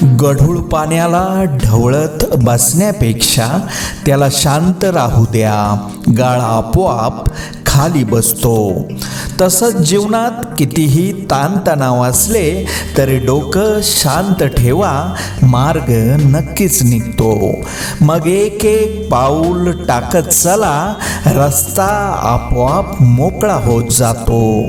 गढूळ पाण्याला ढवळत बसण्यापेक्षा त्याला शांत राहू द्या, गाळ आपोआप खाली बसतो. तसंच जीवनात कितीही ताणतणाव असले तरी डोकं शांत ठेवा, मार्ग नक्कीच निघतो. मग एक एक पाऊल टाकत चला, रस्ता आपोआप मोकळा होत जातो.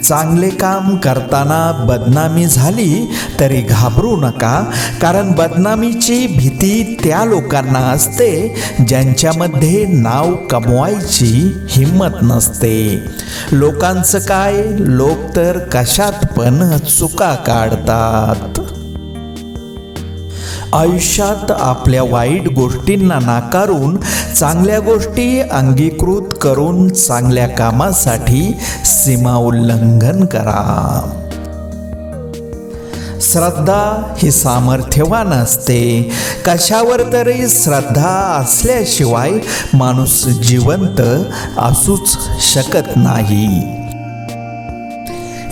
चांगले काम करताना बदनामी झाली तरी घाबरू नका, कारण बदनामीची भीती त्या लोकांना असते ज्यांच्यामध्ये नाव कमवायची हिम्मत नसते. लोकांचं काय, लोक तर कशात पण चुका काढतात. आयुष्यात आपल्या वाईट गोष्टींना नाकारून चांगल्या गोष्टी अंगीकृत करून चांगल्या कामासाठी सीमा उल्लंघन करा. श्रद्धा ही सामर्थ्यवान असते. कशावर तरी श्रद्धा असल्याशिवाय माणूस जिवंत असूच शकत नाही.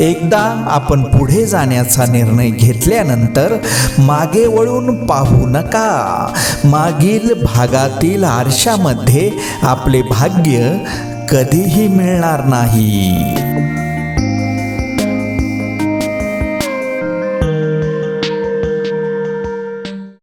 एकदा आपण पुढे जाण्याचा निर्णय घेतल्यानंतर मागे वळून पाहू नका. मागील भागातील आरशामध्ये आपले भाग्य कधीही मिळणार नाही.